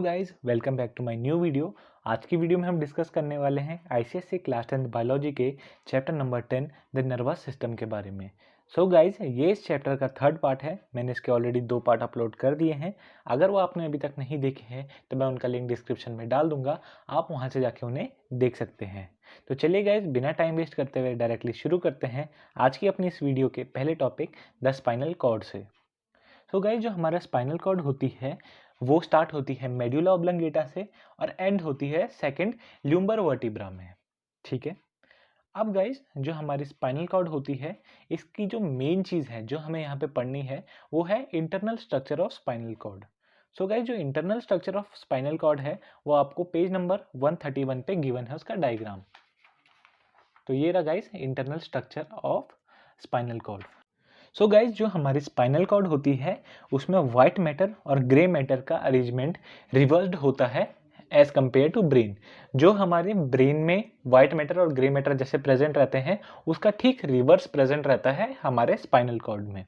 Guys welcome back to my new video. आज की video में हम डिस्कस करने वाले हैं आईसीएससी क्लास 10 बायोलॉजी के chapter number 10 the nervous system के बारे में। सो गाइज ये इस चैप्टर का थर्ड पार्ट है। मैंने इसके ऑलरेडी 2 पार्ट अपलोड कर दिए हैं। अगर वो आपने अभी तक नहीं देखे हैं तो मैं उनका लिंक डिस्क्रिप्शन में डाल दूंगा, आप वहाँ से जाके उन्हें देख सकते हैं। तो चलिए गाइज बिना टाइम वेस्ट करते हुए डायरेक्टली शुरू करते हैं आज की अपनी इस वीडियो के पहले टॉपिक द स्पाइनल कॉर्ड से। सो गाइज जो हमारा स्पाइनल कॉर्ड होती है वो स्टार्ट होती है मेडुला ऑब्लंगेटा से और एंड होती है सेकंड ल्यूम्बर वर्टिब्रा में। ठीक है, अब गाइज जो हमारी स्पाइनल कॉर्ड होती है इसकी जो मेन चीज़ है जो हमें यहाँ पे पढ़नी है वो है internal structure of spinal cord. So guys जो internal structure of spinal cord है वो आपको पेज नंबर 131 पे गिवन है उसका डायग्राम। तो ये रहा guys internal structure of spinal cord. So guys जो हमारी स्पाइनल कॉर्ड होती है उसमें वाइट मैटर और ग्रे मैटर का अरेंजमेंट रिवर्स्ड होता है एज कंपेयर टू ब्रेन। जो हमारे ब्रेन में वाइट मैटर और ग्रे मैटर जैसे प्रेजेंट रहते हैं उसका ठीक रिवर्स प्रेजेंट रहता है हमारे स्पाइनल कॉर्ड में।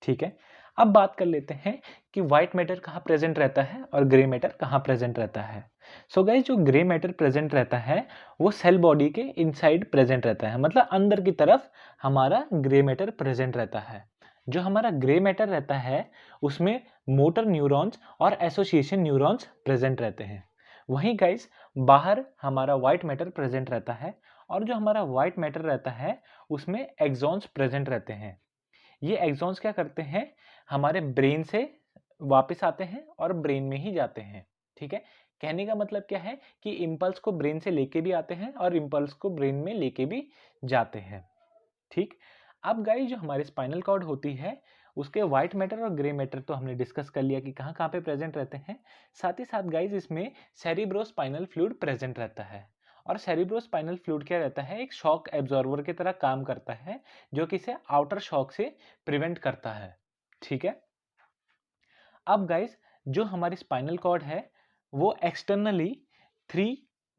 ठीक है, अब बात कर लेते हैं कि वाइट मैटर कहाँ प्रेजेंट रहता है और ग्रे मैटर कहाँ प्रेजेंट रहता है। सो गाइज जो ग्रे मैटर प्रेजेंट रहता है वो सेल बॉडी के इनसाइड प्रेजेंट रहता है, मतलब अंदर की तरफ हमारा ग्रे मैटर प्रेजेंट रहता है। जो हमारा ग्रे मैटर रहता है उसमें मोटर न्यूरॉन्स और एसोसिएशन न्यूरॉन्स प्रेजेंट रहते हैं। वहीं गाइज बाहर हमारा वाइट मैटर प्रेजेंट रहता है और जो हमारा वाइट मैटर रहता है उसमें एक्सॉन्स प्रेजेंट रहते हैं। ये एक्सॉन्स क्या करते हैं, हमारे ब्रेन से वापस आते हैं और ब्रेन में ही जाते हैं। ठीक है, कहने का मतलब क्या है कि इम्पल्स को ब्रेन से लेके भी आते हैं और इम्पल्स को ब्रेन में लेके भी जाते हैं। ठीक, अब गाइस जो हमारी स्पाइनल कॉर्ड होती है उसके व्हाइट मैटर और ग्रे मैटर तो हमने डिस्कस कर लिया कि कहाँ कहाँ पे प्रेजेंट रहते हैं। साथ ही साथ गाइस इसमें सेरिब्रोस्पाइनल फ्लूइड प्रेजेंट रहता है और सेरिब्रोस्पाइनल फ्लूइड क्या रहता है, एक शॉक एब्जॉर्बर की तरह काम करता है जो कि इसे आउटर शॉक से प्रिवेंट करता है। ठीक है, अब गाइस जो हमारी स्पाइनल कॉर्ड है वो एक्सटर्नली 3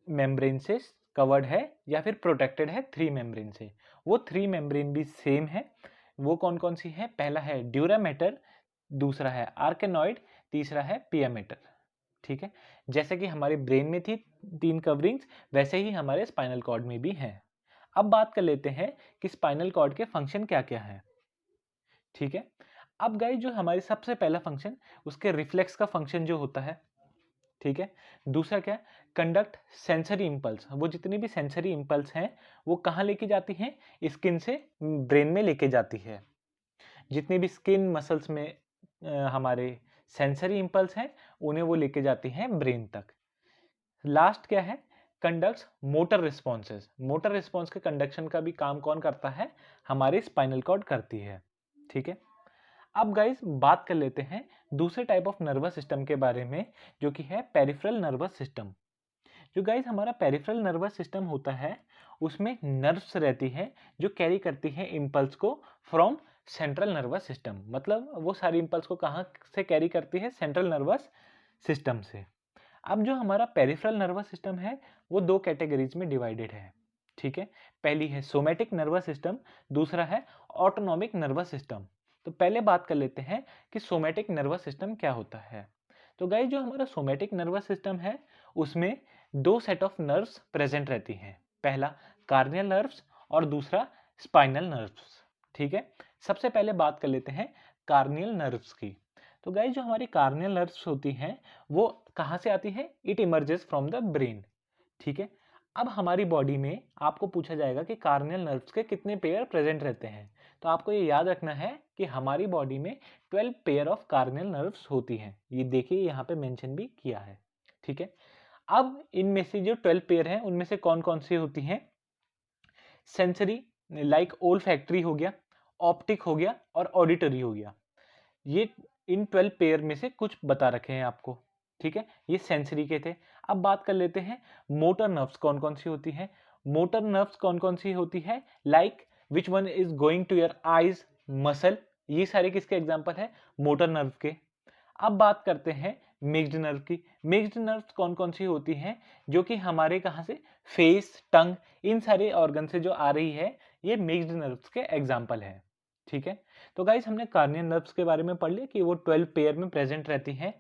मेम्ब्रेन से कवर्ड है या फिर प्रोटेक्टेड है 3 मेम्ब्रेन से। वो 3 मेम्ब्रेन भी सेम है। वो कौन कौन सी है, पहला है ड्यूरामेटर, दूसरा है आर्केनॉइड, तीसरा है पियामेटर। ठीक है, जैसे कि हमारे ब्रेन में थी 3 कवरिंग्स वैसे ही हमारे स्पाइनल कॉर्ड में भी हैं। अब बात कर लेते हैं कि स्पाइनल कॉर्ड के फंक्शन क्या क्या है। ठीक है, अब गाइस जो हमारी सबसे पहला फंक्शन उसके रिफ्लेक्स का फंक्शन जो होता है। ठीक है, दूसरा क्या, कंडक्ट सेंसरी इंपल्स। वो जितनी भी सेंसरी इंपल्स हैं वो कहाँ लेके जाती हैं, स्किन से ब्रेन में लेके जाती है। जितनी भी स्किन मसल्स में हमारे सेंसरी इंपल्स हैं उन्हें वो लेके जाती हैं ब्रेन तक। लास्ट क्या है, conducts motor responses. Motor response के कंडक्शन का भी काम कौन करता है, हमारी स्पाइनल कॉर्ड करती है। ठीक है, अब गाइस बात कर लेते हैं दूसरे टाइप ऑफ नर्वस सिस्टम के बारे में जो कि है पेरिफेरल नर्वस सिस्टम। जो गाइस हमारा पेरिफेरल नर्वस सिस्टम होता है उसमें नर्व्स रहती है जो कैरी करती है इंपल्स को फ्रॉम सेंट्रल नर्वस सिस्टम। मतलब वो सारी इंपल्स को कहाँ से कैरी करती है, सेंट्रल नर्वस सिस्टम से। अब जो हमारा पेरिफेरल नर्वस सिस्टम है वो 2 कैटेगरीज में डिवाइडेड है। ठीक है, पहली है सोमैटिक नर्वस सिस्टम, दूसरा है ऑटोनॉमिक नर्वस सिस्टम। तो पहले बात कर लेते हैं कि सोमैटिक नर्वस सिस्टम क्या होता है। तो गाइस जो हमारा सोमैटिक नर्वस सिस्टम है उसमें 2 सेट ऑफ नर्व्स प्रेजेंट रहती हैं, पहला कार्नियल नर्व्स और दूसरा स्पाइनल नर्व्स। ठीक है, सबसे पहले बात कर लेते हैं कार्नियल नर्व्स की। तो गाइस जो हमारी कार्नियल नर्व्स होती हैं वो कहाँ से आती है, it emerges from the brain. ठीक है, अब हमारी बॉडी में आपको पूछा जाएगा कि कार्नियल नर्व्स के कितने पेयर प्रेजेंट रहते हैं। तो आपको ये याद रखना है कि हमारी बॉडी में 12 पेयर ऑफ कार्नियल नर्व्स होती हैं। ये देखिए यहाँ पे मेंशन भी किया है। ठीक है, अब इनमें से जो 12 पेयर हैं उनमें से कौन कौन सी होती हैं, सेंसरी लाइक ओल्फैक्टरी हो गया, ऑप्टिक हो गया और ऑडिटरी हो गया। ये इन 12 पेयर में से कुछ बता रखे हैं आपको। ठीक है, ये सेंसरी के थे। अब बात कर लेते हैं मोटर नर्व्स कौन कौन सी होती है। मोटर नर्व्स कौन कौन सी होती है, like which one is going to your eyes, muscle, ये सारे किसके एग्जांपल है, मोटर नर्व के। अब बात करते हैं मिक्स्ड नर्व की। मिक्स्ड नर्व्स कौन कौन सी होती हैं, जो कि हमारे कहाँ से, फेस, टंग, इन सारे ऑर्गन से जो आ रही है, ये मिक्स्ड नर्व्स के एग्जांपल है। ठीक है, तो गाइस हमने कार्नियल नर्व्स के बारे में पढ़ लिया कि वो 12 पेयर में प्रेजेंट रहती हैं।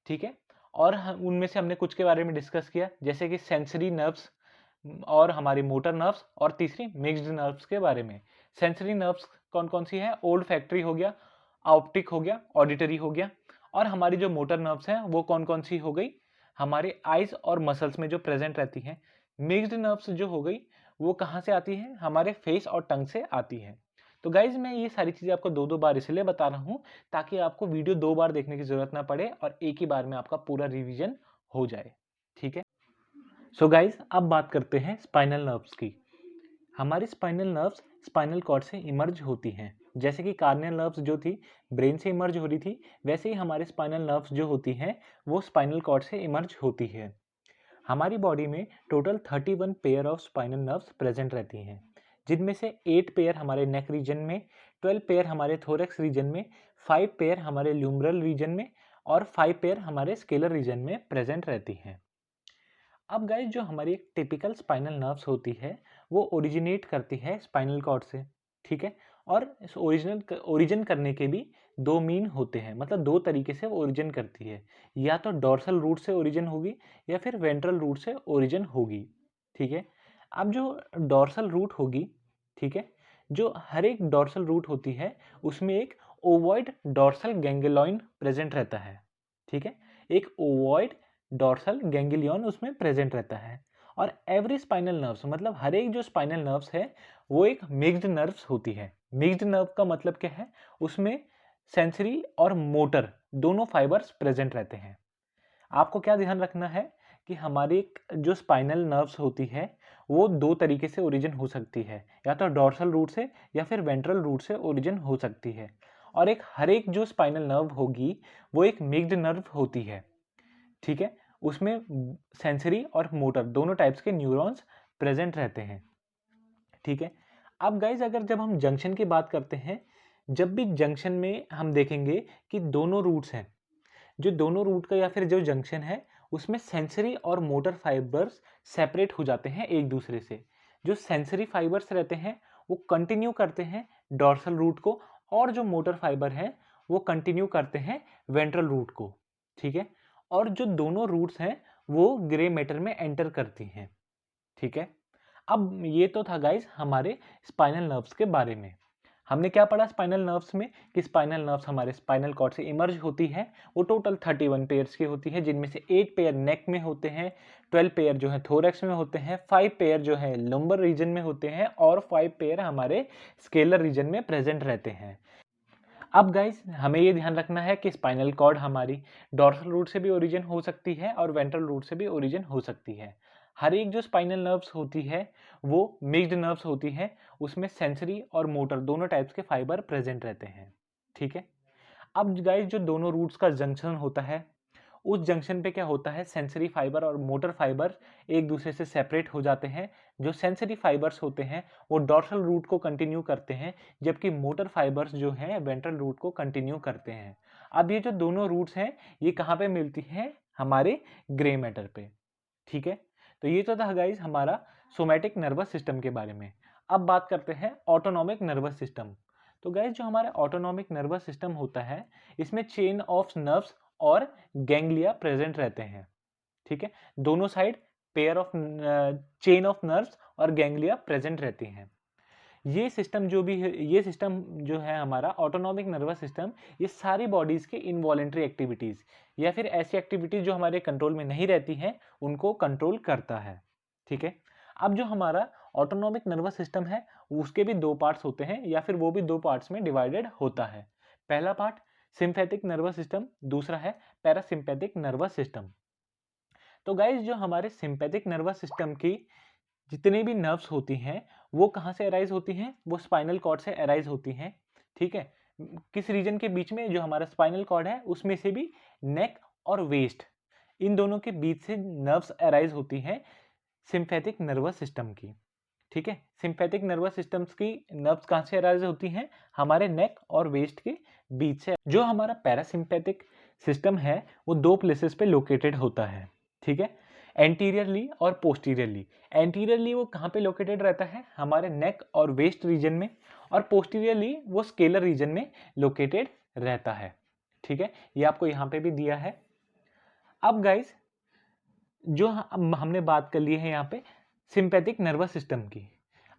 ठीक है, और उनमें से हमने कुछ के बारे में डिस्कस किया, जैसे कि सेंसरी नर्व्स और हमारी मोटर नर्व्स, और तीसरी मिक्स्ड नर्व्स के बारे में। सेंसरी नर्व्स कौन कौन सी है? ओल्ड फैक्ट्री हो गया, ऑप्टिक हो गया, ऑडिटरी हो गया। और हमारी जो मोटर नर्व्स हैं वो कौन कौन सी हो गई? हमारे आइज और मसल्स में जो प्रेजेंट रहती हैं। मिक्स्ड नर्व्स जो हो गई वो कहाँ से आती है? हमारे फेस और टंग से आती है। तो गाइज मैं ये सारी चीज़ें आपको दो दो बार इसलिए बता रहा हूँ ताकि आपको वीडियो दो बार देखने की जरूरत ना पड़े और एक ही बार में आपका पूरा रिवीजन हो जाए। ठीक है। सो गाइज अब बात करते हैं स्पाइनल नर्व्स की। हमारी स्पाइनल नर्व्स स्पाइनल कॉर्ड से इमर्ज होती हैं। जैसे कि कार्नियल नर्व्स जो थी ब्रेन से इमर्ज हो रही थी, वैसे ही हमारे स्पाइनल नर्व्स जो होती हैं वो स्पाइनल कॉर्ड से इमर्ज होती है। हमारी बॉडी में total 31 pair of spinal nerves present रहती हैं, जिनमें से 8 पेयर हमारे नेक रीजन में, 12 पेयर हमारे थोरैक्स रीजन में, 5 पेयर हमारे ल्यूमरल रीजन में और 5 पेयर हमारे स्केलर रीजन में प्रेजेंट रहती हैं। अब गाइस जो हमारी एक टिपिकल स्पाइनल नर्व्स होती है वो ओरिजिनेट करती है स्पाइनल कॉर्ड से। ठीक है। और इस ओरिजिन करने के भी दो मीन होते हैं, मतलब दो तरीके से वो ओरिजिन करती है। या तो डॉर्सल रूट से ओरिजिन होगी या फिर वेंट्रल रूट से ओरिजिन होगी। ठीक है। अब जो डॉर्सल रूट होगी, ठीक है, जो हर एक डॉर्सल रूट होती है उसमें एक ओवॉइड डॉर्सल गैंग्लियन प्रेजेंट रहता है। ठीक है। एक ओवॉइड डॉर्सल गैंग्लियन उसमें प्रेजेंट रहता है। और एवरी स्पाइनल नर्व्स, मतलब हर एक जो स्पाइनल नर्व्स है वो एक मिक्स्ड नर्व्स होती है। मिक्स्ड नर्व का मतलब क्या है? उसमें सेंसरी और मोटर दोनों फाइबर्स प्रेजेंट रहते हैं। आपको क्या ध्यान रखना है कि हमारी जो स्पाइनल नर्व्स होती है वो दो तरीके से ओरिजिन हो सकती है, या तो डॉर्सल रूट से या फिर वेंट्रल रूट से ओरिजिन हो सकती है। और हर एक जो स्पाइनल नर्व होगी वो एक मिक्स्ड नर्व होती है। ठीक है। उसमें सेंसरी और मोटर दोनों टाइप्स के न्यूरॉन्स प्रेजेंट रहते हैं। ठीक है। अब गाइज अगर जब हम जंक्शन की बात करते हैं, जब भी जंक्शन में हम देखेंगे कि दोनों रूट्स हैं, जो दोनों रूट का या फिर जो जंक्शन है उसमें सेंसरी और मोटर फाइबर्स सेपरेट हो जाते हैं एक दूसरे से। जो सेंसरी फाइबर्स रहते हैं वो कंटिन्यू करते हैं डॉर्सल रूट को, और जो मोटर फाइबर है वो कंटिन्यू करते हैं वेंट्रल रूट को। ठीक है। और जो दोनों रूट्स हैं वो ग्रे मैटर में एंटर करती हैं। ठीक है। अब ये तो था गाइस हमारे स्पाइनल नर्व्स के बारे में। हमने क्या पढ़ा स्पाइनल नर्व्स में? कि स्पाइनल नर्व्स हमारे स्पाइनल कॉर्ड से इमर्ज होती है। वो टोटल 31 पेयर्स की होती है, जिनमें से 8 पेयर नेक में होते हैं, 12 पेयर जो है थोरैक्स में होते हैं, 5 पेयर जो है लंबर रीजन में होते हैं और 5 पेयर हमारे स्केलर रीजन में प्रेजेंट रहते हैं। अब गाइस हमें ये ध्यान रखना है कि स्पाइनल कॉर्ड हमारी डॉर्सल रूट से भी ओरिजिन हो सकती है और वेंट्रल रूट से भी ओरिजिन हो सकती है। हर एक जो स्पाइनल नर्व्स होती है वो मिक्स्ड नर्व्स होती है, उसमें सेंसरी और मोटर दोनों टाइप्स के फाइबर प्रेजेंट रहते हैं। ठीक है। अब गाइस जो दोनों रूट्स का जंक्शन होता है उस जंक्शन पे क्या होता है, सेंसरी फाइबर और मोटर फाइबर एक दूसरे से सेपरेट हो जाते हैं। जो सेंसरी फाइबर्स होते हैं वो डॉर्सल रूट को कंटिन्यू करते हैं, जबकि मोटर फाइबर्स जो हैं वेंट्रल रूट को कंटिन्यू करते हैं। अब ये जो दोनों रूट्स हैं ये कहाँ पे मिलती हैं? हमारे ग्रे मैटर पे। ठीक है। तो ये तो था गाइज हमारा सोमैटिक नर्वस सिस्टम के बारे में। अब बात करते हैं ऑटोनॉमिक नर्वस सिस्टम। तो गाइज जो हमारा ऑटोनॉमिक नर्वस सिस्टम होता है इसमें चेन ऑफ नर्व्स और गैंग्लिया प्रेजेंट रहते हैं। ठीक है। दोनों side pair of chain of nerves और गैंग्लिया प्रेजेंट रहती हैं। ये सिस्टम जो भी है, ये सिस्टम जो है हमारा ऑटोनॉमिक नर्वस सिस्टम, ये सारी बॉडीज के इनवॉलेंट्री एक्टिविटीज या फिर ऐसी एक्टिविटीज जो हमारे कंट्रोल में नहीं रहती हैं उनको कंट्रोल करता है। ठीक है। अब जो हमारा ऑटोनॉमिक नर्वस सिस्टम है उसके भी दो पार्ट्स होते हैं, या फिर वो भी दो पार्ट्स में डिवाइडेड होता है। पहला पार्ट सिंपैथिक नर्वस सिस्टम, दूसरा है पैरासिम्पैथिक नर्वस सिस्टम। तो गाइज जो हमारे सिंपैथिक नर्वस सिस्टम की जितनी भी नर्व्स होती हैं वो कहाँ से अराइज होती हैं? वो स्पाइनल कॉर्ड से अराइज होती हैं। ठीक है। किस रीजन के बीच में? जो हमारा स्पाइनल कॉर्ड है उसमें से भी नेक और वेस्ट, इन दोनों के बीच से नर्व्स अराइज होती हैं सिंपैथिक नर्वस सिस्टम की। ठीक है। सिंपैथिक नर्वस सिस्टम्स की नर्व्स कहाँ से अराइज होती हैं? हमारे नेक और वेस्ट के बीच से। जो हमारा पैरासिम्पैथिक सिस्टम है वो दो प्लेसेस पे लोकेटेड होता है। ठीक है। एंटीरियरली और पोस्टीरियरली। एंटीरियरली वो कहाँ पे लोकेटेड रहता है? हमारे नेक और वेस्ट रीजन में, और पोस्टीरियरली वो स्केलर रीजन में लोकेटेड रहता है। ठीक है। ये आपको यहाँ पे भी दिया है। अब गाइस जो हमने बात कर ली है यहाँ पे सिंपैथिक नर्वस सिस्टम की।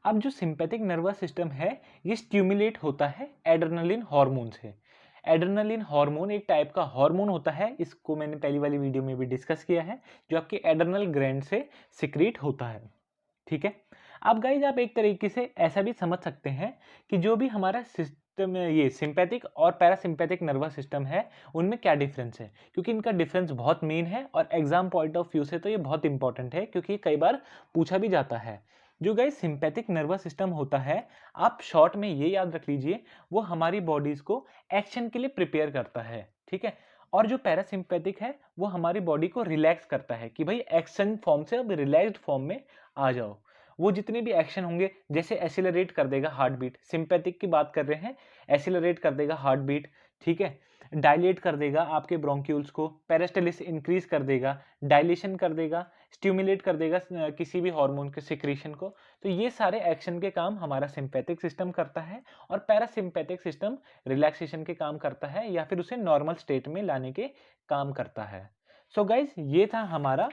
अब जो सिंपैथिक नर्वस सिस्टम है ये स्टिमुलेट होता है एड्रेनलिन हार्मोन से। एड्रेनलिन हार्मोन एक टाइप का हार्मोन होता है, इसको मैंने पहली वाली वीडियो में भी डिस्कस किया है, जो आपके एड्रेनल ग्लैंड से सिक्रीट होता है। ठीक है। अब गाइज आप एक तरीके से ऐसा भी समझ सकते हैं कि जो भी हमारा सिस्टम ये सिंपैथिक और पैरासिम्पैथिक नर्वस सिस्टम है उनमें क्या डिफरेंस है, क्योंकि इनका डिफरेंस बहुत मेन है और एग्जाम पॉइंट ऑफ व्यू से तो ये बहुत इंपॉर्टेंट है, क्योंकि कई बार पूछा भी जाता है। जो गाइज सिंपैथिक नर्वस सिस्टम होता है, आप शॉर्ट में ये याद रख लीजिए, वो हमारी बॉडीज को एक्शन के लिए प्रिपेयर करता है। ठीक है। और जो पैरासिम्पैथिक है वो हमारी बॉडी को रिलैक्स करता है कि भाई एक्शन फॉर्म से अब रिलैक्स्ड फॉर्म में आ जाओ। वो जितने भी एक्शन होंगे, जैसे एसिलरेट कर देगा हार्ट बीट, सिंपैथिक की बात कर रहे हैं, एसिलरेट कर देगा हार्ट बीट। ठीक है। डायलेट कर देगा आपके ब्रोंक्यूल्स को, पेरिस्टालिस इंक्रीज कर देगा, डायलेशन कर देगा, स्टिमुलेट कर देगा किसी भी हार्मोन के सिक्रीशन को। तो ये सारे एक्शन के काम हमारा सिंपैथिक सिस्टम करता है और पैरासिम्पैथिक सिस्टम रिलैक्सेशन के काम करता है या फिर उसे नॉर्मल स्टेट में लाने के काम करता है। सो गाइज ये था हमारा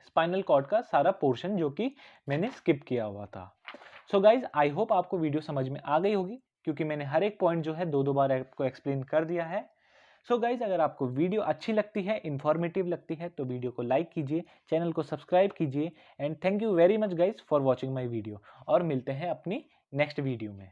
स्पाइनल कॉर्ड का सारा पोर्शन जो कि मैंने स्किप किया हुआ था। सो गाइज आई होप आपको वीडियो समझ में आ गई होगी, क्योंकि मैंने हर एक पॉइंट जो है दो बार आपको एक्सप्लेन कर दिया है। सो गाइज अगर आपको वीडियो अच्छी लगती है, इंफॉर्मेटिव लगती है, तो वीडियो को लाइक कीजिए, चैनल को सब्सक्राइब कीजिए and thank you very much guys for watching my video. और मिलते हैं अपनी नेक्स्ट वीडियो में।